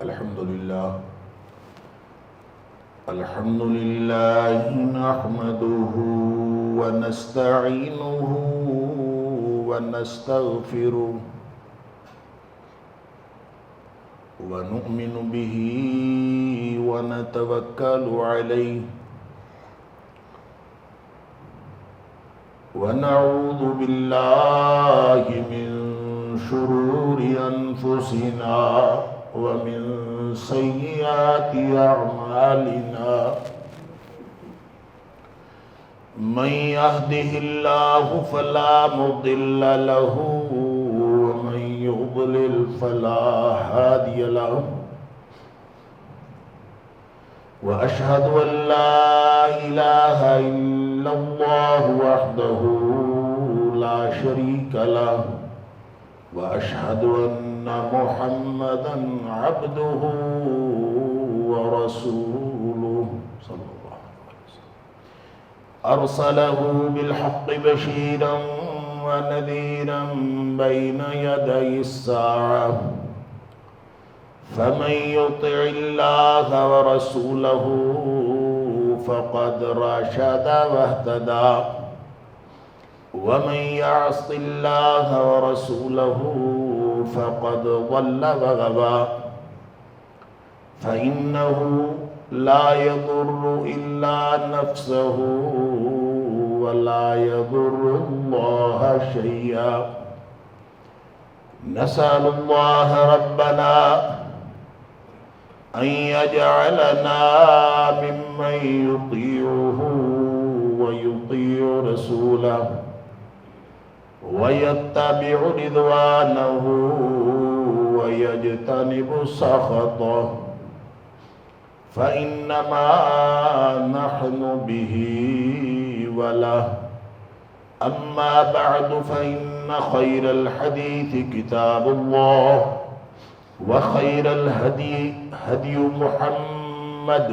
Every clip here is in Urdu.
الحمد لله نحمده ونستعينه ونستغفره ونؤمن به ونتوكل عليه ونعوذ بالله من شرور أنفسنا ومن سيئات أعمالنا من يهده الله فلا مضل له ومن يضلل فلا هادي له وأشهد أن لا إله إلا الله وحده لا شريك له وأشهد أن محمدا عبده ورسوله صلى الله عليه وسلم أرسله بالحق بشيرا ونذيرا بين يدي الساعة فمن يطع الله ورسوله فقد رشد واهتدى ومن يعص الله ورسوله فقد ضل وغوى فإنه لا يضر إلا نفسه ولا يضر الله شيئا نسأل الله ربنا أن يجعلنا ممن يطيعه ويطيع رسوله ويتبع رضوانه ويجتنب سخطه فإنما نحن به وله أما بعد فإن خير الحديث كتاب الله وخير الهدي هدي محمد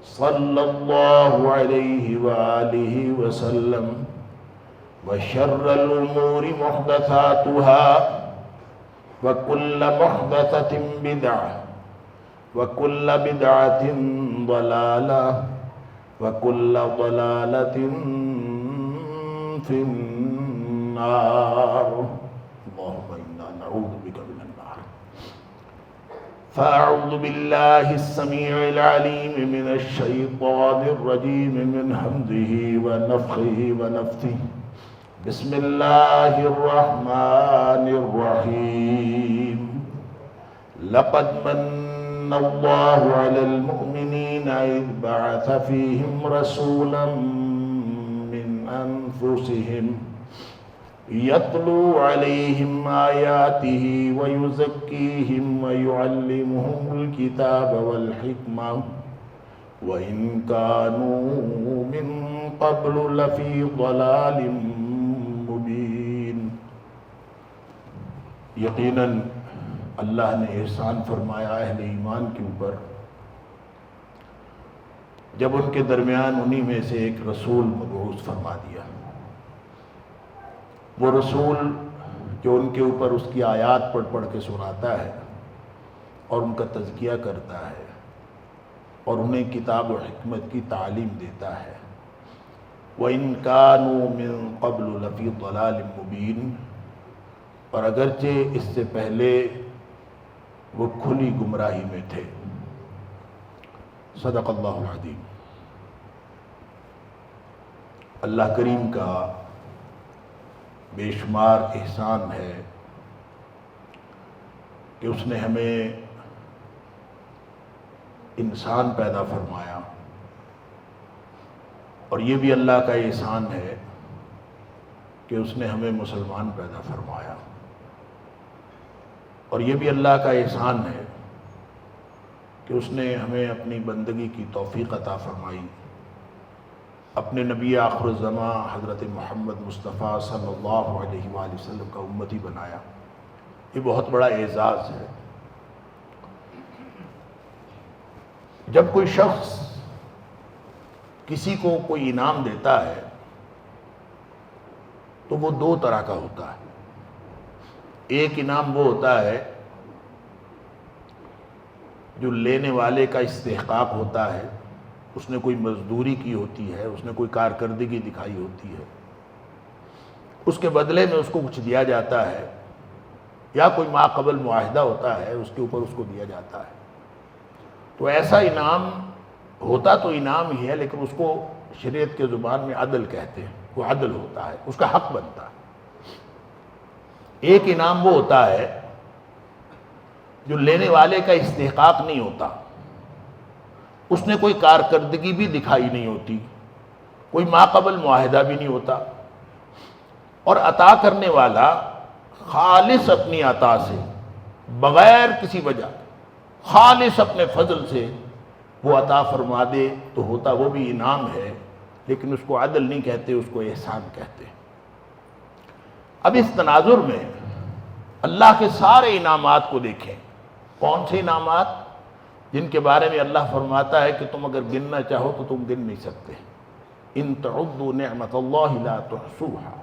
صلى الله عليه وآله وسلم وشر الأمور محدثاتها وكل محدثة بدعة وكل بدعة ضلالة وكل ضلالة في النار اللهم إنا نعوذ بك من النار فأعوذ بالله السميع العليم من الشيطان الرجيم من همزه ونفخه ونفثه بسم الله الرحمن الرحيم لقد من الله على المؤمنين إذ بعث فيهم رسولا من أنفسهم يتلو عليهم آياته ويزكيهم ويعلمهم الكتاب والحكمة وإن كانوا من قبل لفي ضلال مبين یقیناً اللہ نے احسان فرمایا اہل ایمان کے اوپر جب ان کے درمیان انہی میں سے ایک رسول مبعوث فرما دیا. وہ رسول جو ان کے اوپر اس کی آیات پڑھ پڑھ کے سناتا ہے اور ان کا تزکیہ کرتا ہے اور انہیں کتاب و حکمت کی تعلیم دیتا ہے. وَإِن كَانُوا مِن قَبْلُ لَفِي ضَلَالٍ مُبِينٍ اور اگرچہ اس سے پہلے وہ کھلی گمراہی میں تھے. صدق اللہ العظیم. اللہ کریم کا بے شمار احسان ہے کہ اس نے ہمیں انسان پیدا فرمایا اور یہ بھی اللہ کا احسان ہے کہ اس نے ہمیں مسلمان پیدا فرمایا اور یہ بھی اللہ کا احسان ہے کہ اس نے ہمیں اپنی بندگی کی توفیق عطا فرمائی، اپنے نبی آخر الزمان حضرت محمد مصطفیٰ صلی اللہ علیہ وآلہ وسلم کا امتی بنایا. یہ بہت بڑا اعزاز ہے. جب کوئی شخص کسی کو کوئی انعام دیتا ہے تو وہ دو طرح کا ہوتا ہے. ایک انعام وہ ہوتا ہے جو لینے والے کا استحقاق ہوتا ہے، اس نے کوئی مزدوری کی ہوتی ہے، اس نے کوئی کارکردگی دکھائی ہوتی ہے، اس کے بدلے میں اس کو کچھ دیا جاتا ہے، یا کوئی ماقبل معاہدہ ہوتا ہے اس کے اوپر اس کو دیا جاتا ہے، تو ایسا انعام ہوتا تو انعام ہی ہے، لیکن اس کو شریعت کے زبان میں عدل کہتے ہیں، وہ عدل ہوتا ہے، اس کا حق بنتا ہے۔ ایک انعام وہ ہوتا ہے جو لینے والے کا استحقاق نہیں ہوتا، اس نے کوئی کارکردگی بھی دکھائی نہیں ہوتی، کوئی ماقبل معاہدہ بھی نہیں ہوتا، اور عطا کرنے والا خالص اپنی عطا سے، بغیر کسی وجہ، خالص اپنے فضل سے وہ عطا فرما دے تو ہوتا وہ بھی انعام ہے، لیکن اس کو عدل نہیں کہتے، اس کو احسان کہتے ہیں۔ اب اس تناظر میں اللہ کے سارے انعامات کو دیکھیں، کون سے انعامات؟ جن کے بارے میں اللہ فرماتا ہے کہ تم اگر گننا چاہو تو تم گن نہیں سکتے، ان تعدوا نعمت اللہ لا تحصوها۔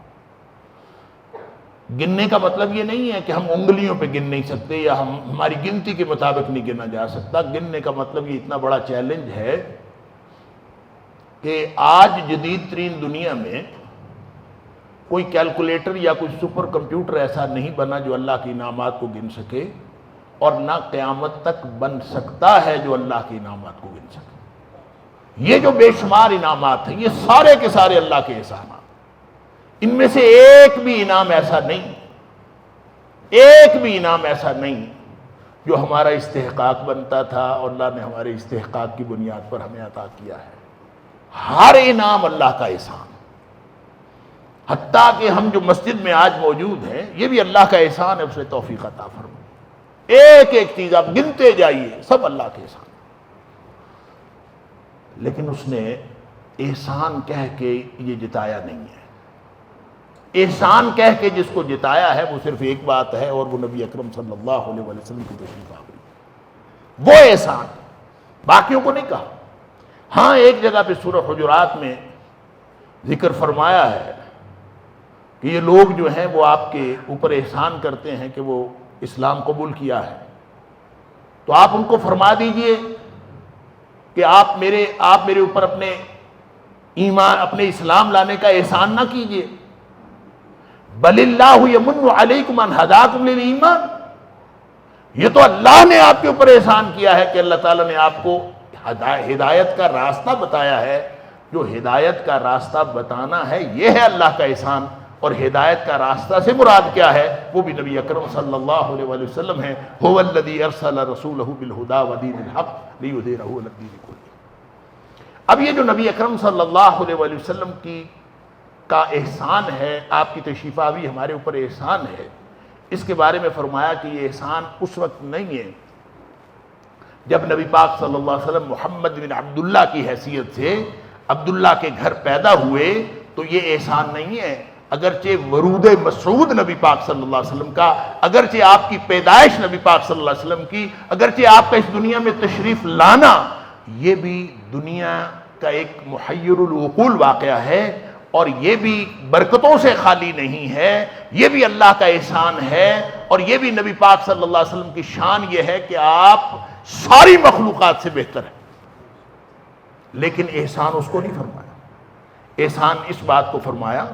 گننے کا مطلب یہ نہیں ہے کہ ہم انگلیوں پہ گن نہیں سکتے یا ہماری گنتی کے مطابق نہیں گنا جا سکتا۔ گننے کا مطلب یہ اتنا بڑا چیلنج ہے کہ آج جدید ترین دنیا میں کوئی کیلکولیٹر یا کوئی سپر کمپیوٹر ایسا نہیں بنا جو اللہ کے انعامات کو گن سکے، اور نہ قیامت تک بن سکتا ہے جو اللہ کے انعامات کو گن سکے۔ یہ جو بے شمار انعامات ہیں، یہ سارے کے سارے اللہ کے احسانات، ان میں سے ایک بھی انعام ایسا نہیں، ایک بھی انعام ایسا نہیں جو ہمارا استحقاق بنتا تھا اور اللہ نے ہمارے استحقاق کی بنیاد پر ہمیں عطا کیا ہے۔ ہر انعام اللہ کا احسان، حتیٰ کہ ہم جو مسجد میں آج موجود ہیں یہ بھی اللہ کا احسان ہے، اسے توفیق عطا فرمائے۔ ایک ایک چیز آپ گنتے جائیے، سب اللہ کے احسان، لیکن اس نے احسان کہہ کے یہ جتایا نہیں ہے۔ احسان کہہ کے جس کو جتایا ہے وہ صرف ایک بات ہے، اور وہ نبی اکرم صلی اللہ علیہ وسلم کی تشریف آوری، وہ احسان، باقیوں کو نہیں کہا۔ ہاں ایک جگہ پہ سورہ حجرات میں ذکر فرمایا ہے کہ یہ لوگ جو ہیں وہ آپ کے اوپر احسان کرتے ہیں کہ وہ اسلام قبول کیا ہے، تو آپ ان کو فرما دیجئے کہ آپ میرے اوپر اپنے ایمان، اپنے اسلام لانے کا احسان نہ کیجئے۔ بل اللہ یمن علیکم ان ہداکم للایمان، یہ تو اللہ نے آپ کے اوپر احسان کیا ہے کہ اللہ تعالیٰ نے آپ کو ہدایت کا راستہ بتایا ہے۔ جو ہدایت کا راستہ بتانا ہے یہ ہے اللہ کا احسان، اور ہدایت کا راستہ سے مراد کیا ہے؟ وہ بھی نبی اکرم صلی اللہ علیہ وآلہ وسلم ہے۔ هو الذی ارسل رسولہ بالہدی ودین الحق لیظہرہ علی الدین کلہ۔ اب یہ جو نبی اکرم صلی اللہ علیہ وآلہ وسلم کا احسان ہے، آپ کی تشریف آوری ہمارے اوپر احسان ہے، اس کے بارے میں فرمایا کہ یہ احسان اس وقت نہیں ہے جب نبی پاک صلی اللہ علیہ وسلم محمد بن عبداللہ کی حیثیت سے عبداللہ کے گھر پیدا ہوئے تو یہ احسان نہیں ہے۔ اگرچہ ورود مسعود نبی پاک صلی اللہ علیہ وسلم کا، اگرچہ آپ کی پیدائش نبی پاک صلی اللہ علیہ وسلم کی، اگرچہ آپ کا اس دنیا میں تشریف لانا، یہ بھی دنیا کا ایک محیر العقول واقعہ ہے، اور یہ بھی برکتوں سے خالی نہیں ہے، یہ بھی اللہ کا احسان ہے، اور یہ بھی نبی پاک صلی اللہ علیہ وسلم کی شان یہ ہے کہ آپ ساری مخلوقات سے بہتر ہیں۔ لیکن احسان اس کو نہیں فرمایا، احسان اس بات کو فرمایا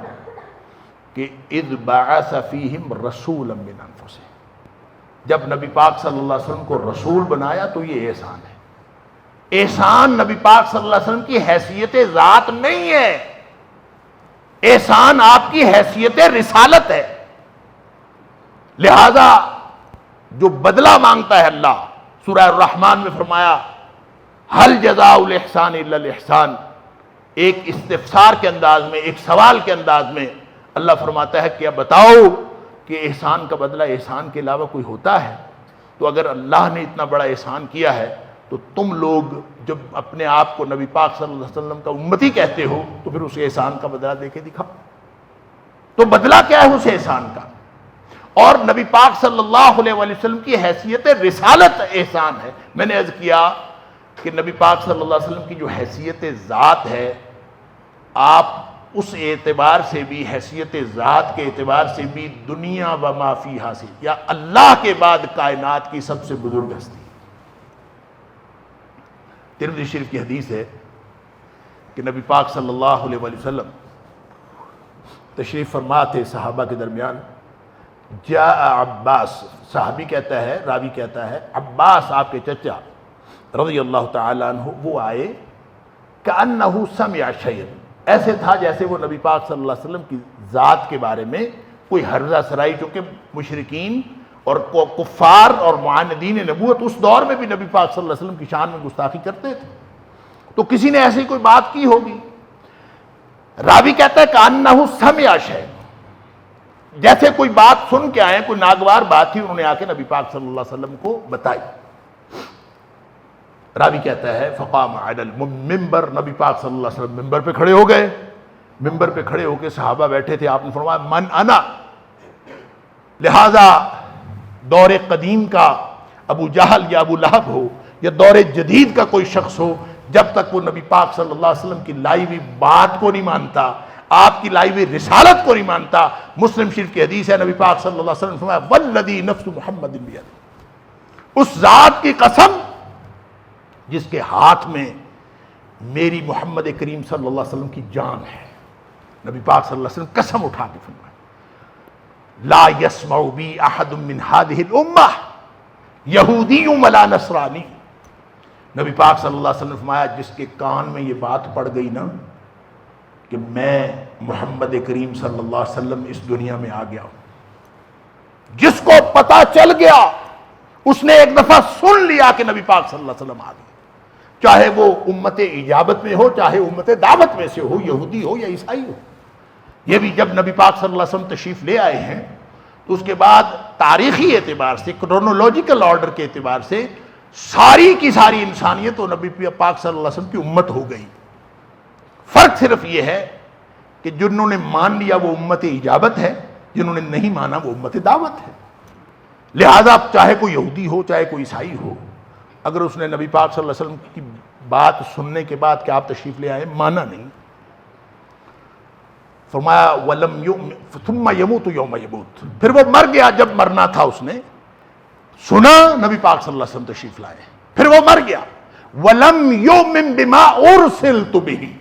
کہ اذ بعث فیہم رسولا من انفسہم، جب نبی پاک صلی اللہ علیہ وسلم کو رسول بنایا تو یہ احسان ہے۔ احسان نبی پاک صلی اللہ علیہ وسلم کی حیثیت ذات نہیں ہے، احسان آپ کی حیثیت رسالت ہے۔ لہذا جو بدلہ مانگتا ہے اللہ، سورہ الرحمن میں فرمایا ہل جزاء الاحسان الا الاحسان، ایک استفسار کے انداز میں، ایک سوال کے انداز میں اللہ فرماتا ہے کیا بتاؤ کہ احسان کا بدلہ احسان کے علاوہ کوئی ہوتا ہے؟ تو اگر اللہ نے اتنا بڑا احسان کیا ہے تو تم لوگ جب اپنے آپ کو نبی پاک صلی اللہ علیہ وسلم کا امتی کہتے ہو تو پھر اس احسان کا بدلہ دے کے دکھاؤ۔ تو بدلہ کیا ہے اس احسان کا؟ اور نبی پاک صلی اللہ علیہ وسلم کی حیثیت رسالت احسان ہے۔ میں نے عرض کیا کہ نبی پاک صلی اللہ علیہ وسلم کی جو حیثیت ذات ہے، آپ اس اعتبار سے بھی، حیثیت ذات کے اعتبار سے بھی دنیا و ما فیہا سے، یا اللہ کے بعد کائنات کی سب سے بزرگ ہستی، ترمذی شریف کی حدیث ہے کہ نبی پاک صلی اللہ علیہ وآلہ وسلم تشریف فرما تھے صحابہ کے درمیان. جاء عباس، صحابی کہتا ہے، راوی کہتا ہے عباس آپ کے چچا رضی اللہ تعالیٰ عنہ وہ آئے، کأنہ سمع شیئا، ایسے تھا جیسے وہ نبی پاک صلی اللہ علیہ وسلم کی ذات کے بارے میں کوئی حرزہ سرائی، چونکہ مشرکین اور کفار اور معاندین نبوت اس دور میں بھی نبی پاک صلی اللہ علیہ وسلم کی شان میں گستاخی کرتے تھے، تو کسی نے ایسی کوئی بات کی ہوگی. راوی کہتا ہے کأنہ سمع شیئا، جیسے کوئی بات سن کے آئے، کوئی ناگوار بات تھی، انہوں نے آ کے نبی پاک صلی اللہ علیہ وسلم کو بتائی. راوی کہتا ہے فقام علی المنبر، نبی پاک صلی اللہ علیہ وسلم ممبر پہ کھڑے ہو گئے. ممبر پہ کھڑے ہو کے صحابہ بیٹھے تھے، آپ نے فرمایا من انا، لہذا دور قدیم کا ابو جہل یا ابو لہب ہو یا دور جدید کا کوئی شخص ہو، جب تک وہ نبی پاک صلی اللہ علیہ وسلم کی لائی ہوئی بات کو نہیں مانتا، آپ کی لائی ہوئی رسالت کو نہیں مانتا. مسلم شریف کی حدیث ہے، نبی پاک صلی اللہ علیہ وسلم نے فرمایا والذی نفس محمد بیدہ، اس ذات کی قسم جس کے ہاتھ میں میری محمد کریم صلی اللہ علیہ وسلم کی جان ہے. نبی پاک صلی اللہ علیہ وسلم قسم اٹھا کے فرمایا لا يسمع بی احد من هذه الامہ یہودی ولا نصرانی. نبی پاک صلی اللہ علیہ وسلم نے فرمایا جس کے کان میں یہ بات پڑ گئی نا کہ میں محمد کریم صلی اللہ علیہ وسلم اس دنیا میں آ گیا ہوں، جس کو پتا چل گیا، اس نے ایک دفعہ سن لیا کہ نبی پاک صلی اللہ علیہ وسلم آ گئے، چاہے وہ امت اجابت میں ہو، چاہے امت دعوت میں سے ہو، یہودی ہو یا عیسائی ہو. یہ بھی جب نبی پاک صلی اللہ علیہ وسلم تشریف لے آئے ہیں تو اس کے بعد تاریخی اعتبار سے، کرونولوجیکل آرڈر کے اعتبار سے ساری کی ساری انسانیت و نبی پاک صلی اللہ علیہ وسلم کی امت ہو گئی. فرق صرف یہ ہے کہ جنہوں نے مان لیا وہ امت اجابت ہے، جنہوں نے نہیں مانا وہ امت دعوت ہے. لہذا چاہے کوئی یہودی ہو چاہے کوئی عیسائی ہو، اگر اس نے نبی پاک صلی اللہ علیہ وسلم کی بات سننے کے بعد کہ آپ تشریف لے آئے مانا نہیں، فرمایا وَلَمْ يُؤْمِنْ ثُمَّ يَمُوتُ يَوْمَ يَمُوتُ، پھر وہ مر گیا جب مرنا تھا. اس نے سنا نبی پاک صلی اللہ علیہ وسلم تشریف لائے، پھر وہ مر گیا. وَلَمْ يُؤْمِنْ بِمَا أُرْسِلْتُ بِهِ،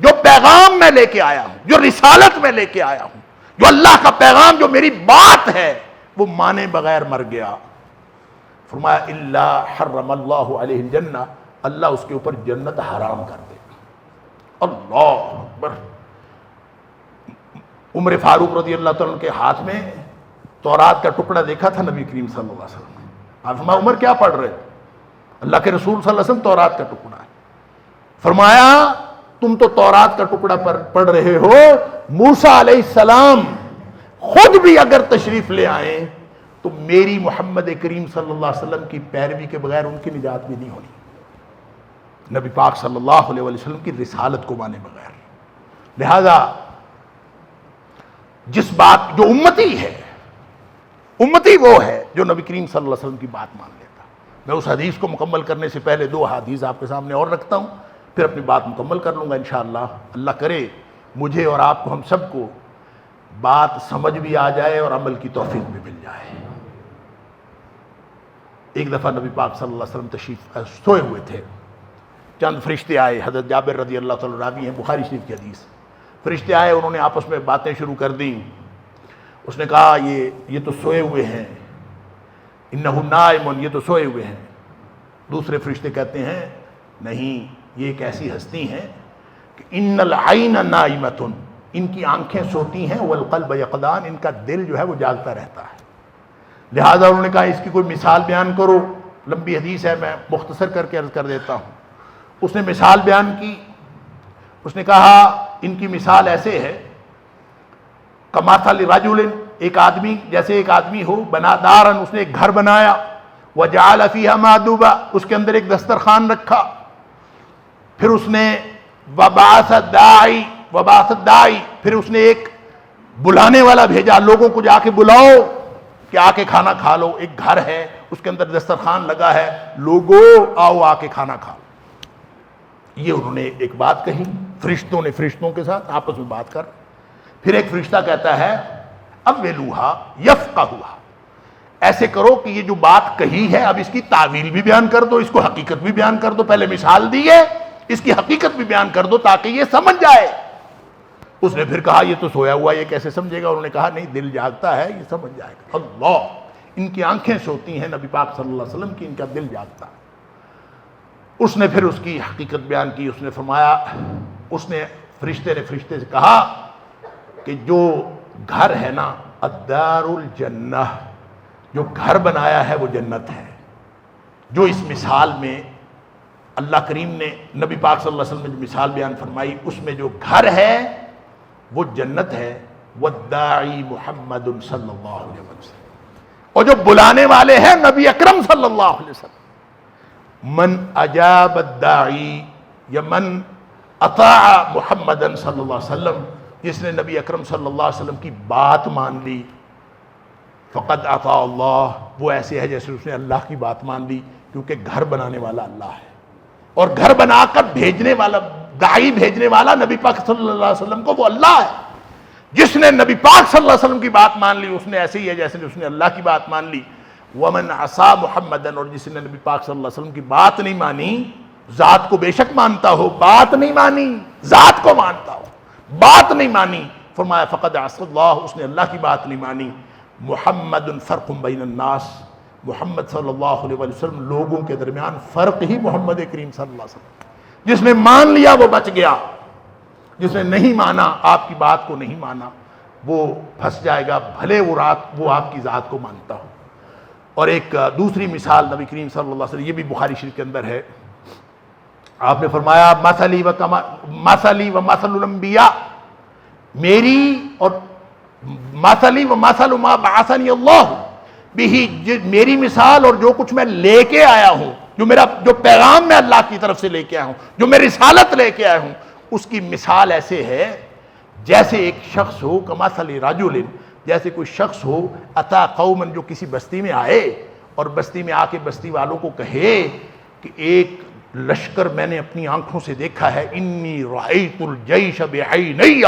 جو پیغام میں لے کے آیا ہوں، جو رسالت میں لے کے آیا ہوں، جو اللہ کا پیغام، جو میری بات ہے، وہ مانے بغیر مر گیا. فرمایا الا حرم اللہ علیہ الجنہ، اللہ اس کے اوپر جنت حرام کر دے گا. اللہ اکبر. عمر فاروق رضی اللہ تعالیٰ عنہ کے ہاتھ میں تورات کا ٹکڑا دیکھا تھا نبی کریم صلی اللہ علیہ وسلم نے. آپ فرمایا عمر کیا پڑھ رہے؟ اللہ کے رسول صلی اللہ علیہ وسلم تورات کا ٹکڑا ہے. فرمایا تم تو تورات کا ٹکڑا پڑھ رہے ہو، موسیٰ علیہ السلام خود بھی اگر تشریف لے آئیں تو میری محمد کریم صلی اللہ علیہ وسلم کی پیروی کے بغیر ان کی نجات بھی نہیں ہونی، نبی پاک صلی اللہ علیہ وسلم کی رسالت کو مانے بغیر. لہذا جس بات جو امتی ہے، امتی وہ ہے جو نبی کریم صلی اللہ علیہ وسلم کی بات مان لیتا. میں اس حدیث کو مکمل کرنے سے پہلے 2 حدیث آپ کے سامنے اور رکھتا ہوں، پھر اپنی بات مکمل کر لوں گا انشاءاللہ. اللہ کرے مجھے اور آپ کو، ہم سب کو بات سمجھ بھی آ جائے اور عمل کی توفیق بھی مل جائے. ایک دفعہ نبی پاک صلی اللہ علیہ وسلم تشریف سوئے ہوئے تھے، چند فرشتے آئے، حضرت جابر رضی اللہ تعالیٰ راوی ہیں بخاری شریف کی حدیث. فرشتے آئے، انہوں نے آپس میں باتیں شروع کر دیں. اس نے کہا یہ تو سوئے ہوئے ہیں، انہ نائم، یہ تو سوئے ہوئے ہیں. دوسرے فرشتے کہتے ہیں نہیں، یہ ایک ایسی ہستی ہیں کہ ان العین نائمۃ، ان کی آنکھیں سوتی ہیں، والقلب یقظان، ان کا دل جو ہے وہ جاگتا رہتا ہے. لہذا انہوں نے کہا اس کی کوئی مثال بیان کرو. لمبی حدیث ہے، میں مختصر کر کے عرض کر دیتا ہوں. اس نے مثال بیان کی. اس نے کہا ان کی مثال ایسے ہے کمثل رجل، ایک آدمی جیسے ایک آدمی ہو، بنا دارن، اس نے ایک گھر بنایا، وجعل فیہا مأدوبہ، اس کے اندر ایک دسترخوان رکھا. پھر اس نے وبعث الداعی، پھر اس نے ایک بلانے والا بھیجا، لوگوں کو جا کے بلاؤ کہ آ کے کھانا کھا لو. ایک گھر ہے، اس کے اندر دسترخوان لگا ہے، لوگو آؤ آ کے کھانا کھاؤ. یہ انہوں نے ایک بات کہی، فرشتوں نے فرشتوں کے ساتھ آپس میں بات کر. پھر ایک فرشتہ کہتا ہے اولوہا یفقہوہا، ایسے کرو کہ یہ جو بات کہی ہے اب اس کی تعویل بھی بیان کر دو، اس کو حقیقت بھی بیان کر دو، پہلے مثال دی ہے اس کی حقیقت بھی بیان کر دو تاکہ یہ سمجھ جائے۔ اس نے پھر کہا یہ تو سویا ہوا یہ کیسے سمجھے گا؟ انہوں نے کہا نہیں، دل جاگتا ہے یہ سمجھ جائے گا۔ اللہ، ان کی آنکھیں سوتی ہیں نبی پاک صلی اللہ علیہ وسلم کی، ان کا دل جاگتا ہے۔ اس نے پھر اس کی حقیقت بیان کی، اس نے فرمایا، اس نے فرشتے سے کہا کہ جو گھر ہے نا، الدار الجنہ، جو گھر بنایا ہے وہ جنت ہے۔ جو اس مثال میں اللہ کریم نے نبی پاک صلی اللہ علیہ وسلم نے جو مثال بیان فرمائی اس میں جو گھر ہے وہ جنت ہے۔ والداعی محمد صلی اللہ علیہ وسلم، اور جو بلانے والے ہیں نبی اکرم صلی اللہ علیہ وسلم۔ من اجاب الداعی یا من اطاع محمد صلی اللہ علیہ وسلم، جس نے نبی اکرم صلی اللہ علیہ وسلم کی بات مان لی، فقد اطاع اللہ، وہ ایسے ہے جیسے اس نے اللہ کی بات مان لی، کیونکہ گھر بنانے والا اللہ ہے، اور گھر بنا کر بھیجنے والا، داعی بھیجنے والا نبی پاک صلی اللہ علیہ وسلم کو وہ اللہ ہے۔ جس نے نبی پاک صلی اللہ علیہ وسلم کی بات مان لی اس نے ایسے ہی ہے جیسے اس نے اللہ کی بات مان لی۔ ومن عصا محمدن، اور جس نے نبی پاک صلی اللہ علیہ وسلم کی بات نہیں مانی، ذات کو بے شک مانتا ہو، بات نہیں مانی، ذات کو مانتا ہو، بات نہیں مانی، فرمایا فقد عصى اللہ، اس نے اللہ کی بات نہیں مانی۔ محمد فرق بین الناس، محمد صلی اللہ علیہ وسلم لوگوں کے درمیان فرق ہی محمد کریم صلی اللہ علیہ وسلم۔ جس نے مان لیا وہ بچ گیا، جس نے نہیں مانا، آپ کی بات کو نہیں مانا، وہ پھنس جائے گا، بھلے وہ آپ کی ذات کو مانتا ہو۔ اور ایک دوسری مثال نبی کریم صلی اللہ علیہ وسلم، یہ بھی بخاری شریف کے اندر ہے، آپ نے فرمایا مثلی و مثل الانبیاء، میری اور مثلی و مثل ما بعثنی اللہ بھی، میری مثال اور جو کچھ میں لے کے آیا ہوں، جو پیغام میں اللہ کی طرف سے لے کے آیا ہوں، جو میں رسالت لے کے آیا ہوں، اس کی مثال ایسے ہے جیسے ایک شخص ہو، کمثل رجل، جیسے کوئی شخص ہو، اتا قومن، جو کسی بستی میں آئے اور بستی میں آ کے بستی والوں کو کہے کہ ایک لشکر میں نے اپنی آنکھوں سے دیکھا ہے، انی رأیت الجیش بعینی،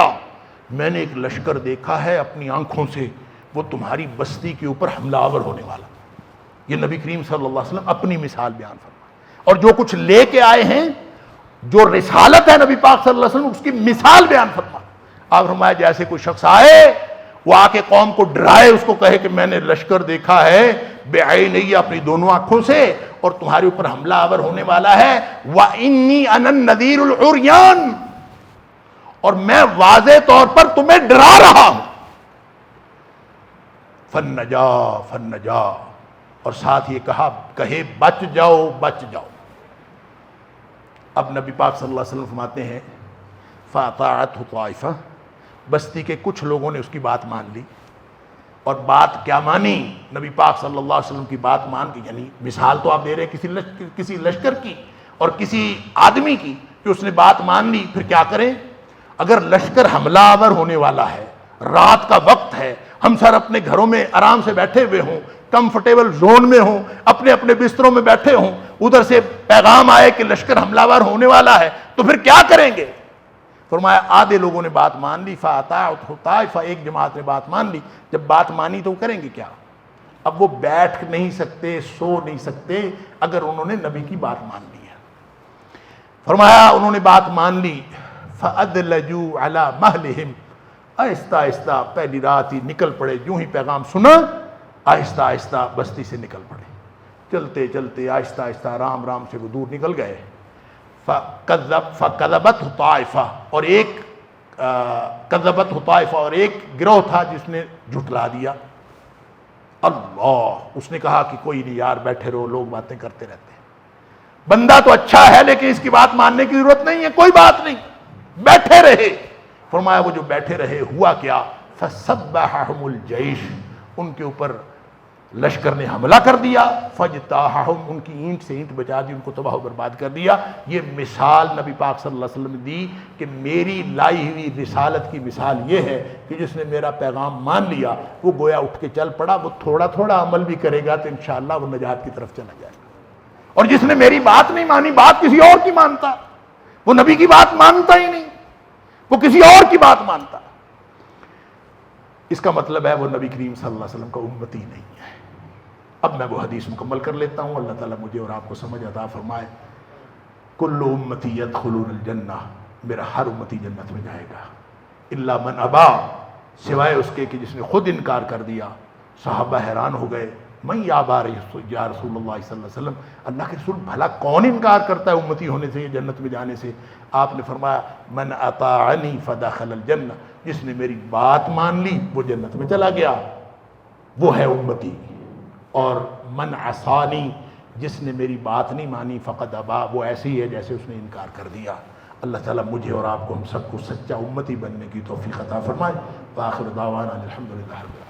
میں نے ایک لشکر دیکھا ہے اپنی آنکھوں سے، وہ تمہاری بستی کے اوپر حملہ آور ہونے والا۔ یہ نبی کریم صلی اللہ علیہ وسلم اپنی مثال بیان فرمائے، اور جو کچھ لے کے آئے ہیں، جو رسالت ہے نبی پاک صلی اللہ علیہ وسلم، اس کی مثال بیان فرمائے۔ آپ فرمایا جیسے کوئی شخص آئے، وہ آ کے قوم کو ڈرائے، اس کو کہے کہ میں نے لشکر دیکھا ہے بعینی، اپنی دونوں آنکھوں سے، اور تمہارے اوپر حملہ آور ہونے والا ہے، وَإِنِّي أَنَا النَّذِيرُ الْعُرْيَانُ، اور میں واضح طور پر تمہیں ڈرا رہا ہوں۔ فَالنَّجَا، اور ساتھ یہ کہے بچ جاؤ، بچ جاؤ۔ اب نبی پاک صلی اللہ علیہ وسلم فرماتے ہیں فَأَطَاعَتْهُ طَائِفَةٌ، بستی کے کچھ لوگوں نے اس کی بات مان لی، اور بات کیا مانی؟ نبی پاک صلی اللہ علیہ وسلم کی بات مان کے، یعنی مثال تو آپ دے رہے ہیں کسی لشکر کی اور کسی آدمی کی کہ اس نے بات مان لی، پھر کیا کریں؟ اگر لشکر حملہ آور ہونے والا ہے، رات کا وقت ہے، ہم سر اپنے گھروں میں آرام سے بیٹھے ہوئے ہوں، کمفرٹیبل زون میں ہوں، اپنے اپنے بستروں میں بیٹھے ہوں، ادھر سے پیغام آئے کہ لشکر حملہ آور ہونے والا ہے، تو پھر کیا کریں گے؟ فرمایا آدھے لوگوں نے بات مان لی، فَأَطَاعَتْهُ طَائِفَةٌ، ایک جماعت نے بات مان لی۔ جب بات مانی تو کریں گے کیا؟ اب وہ بیٹھ نہیں سکتے، سو نہیں سکتے اگر انہوں نے نبی کی بات مان لی ہے۔ فرمایا انہوں نے بات مان لی، فَأَدْلَجُوا عَلَى مَهْلِهِمْ، آہستہ آہستہ پہلی رات ہی نکل پڑے، جو ہی پیغام سنا آہستہ آہستہ بستی سے نکل پڑے، چلتے چلتے آہستہ آہستہ آرام آرام سے وہ دور نکل گئے۔ فَكَذَبَتْهُ طَائِفَةٌ، اور ایک كَذَبَتْهُ طَائِفَةٌ، اور ایک گروہ تھا جس نے جھٹلا دیا۔ اللہ، اس نے کہا کہ کوئی نہیں یار، بیٹھے رہو، لوگ باتیں کرتے رہتے ہیں، بندہ تو اچھا ہے لیکن اس کی بات ماننے کی ضرورت نہیں ہے، کوئی بات نہیں، بیٹھے رہے۔ فرمایا وہ جو بیٹھے رہے، ہوا کیا؟ فَسَبَّحَهُمُ الْجَيْشُ، ان کے اوپر لشکر نے حملہ کر دیا، فَاجْتَاحَهُمْ، ان کی اینٹ سے اینٹ بچا دی، ان کو تباہ و برباد کر دیا۔ یہ مثال نبی پاک صلی اللہ علیہ وسلم نے دی کہ میری لائی ہوئی رسالت کی مثال یہ ہے کہ جس نے میرا پیغام مان لیا وہ گویا اٹھ کے چل پڑا، وہ تھوڑا تھوڑا عمل بھی کرے گا تو انشاءاللہ وہ نجات کی طرف چلا جائے گا۔ اور جس نے میری بات نہیں مانی، بات کسی اور کی مانتا، وہ نبی کی بات مانتا ہی نہیں، وہ کسی اور کی بات مانتا، اس کا مطلب ہے وہ نبی کریم صلی اللہ علیہ وسلم کا امتی نہیں ہے۔ اب میں وہ حدیث مکمل کر لیتا ہوں، اللہ تعالیٰ مجھے اور آپ کو سمجھ عطا فرمائے۔ کل امتی یدخلون الجنہ، میرا ہر امتی جنت میں جائے گا، الا من ابا، سوائے اس کے کہ جس نے خود انکار کر دیا۔ صحابہ حیران ہو گئے، من یابا یا رسول اللہ صلی اللہ علیہ وسلم، اللہ کے رسول بھلا کون انکار کرتا ہے امتی ہونے سے، جنت میں جانے سے؟ آپ نے فرمایا من اطاعنی فدخل الجنہ، جس نے میری بات مان لی وہ جنت میں چلا گیا، وہ ہے امتی۔ اور من عصانی، جس نے میری بات نہیں مانی فقد ابا، وہ ایسے ہی ہے جیسے اس نے انکار کر دیا۔ اللہ تعالیٰ مجھے اور آپ کو ہم سب کو سچا امتی بننے کی توفیق عطا فرمائے۔ وآخر دعوانا الحمدللہ رب العالمین۔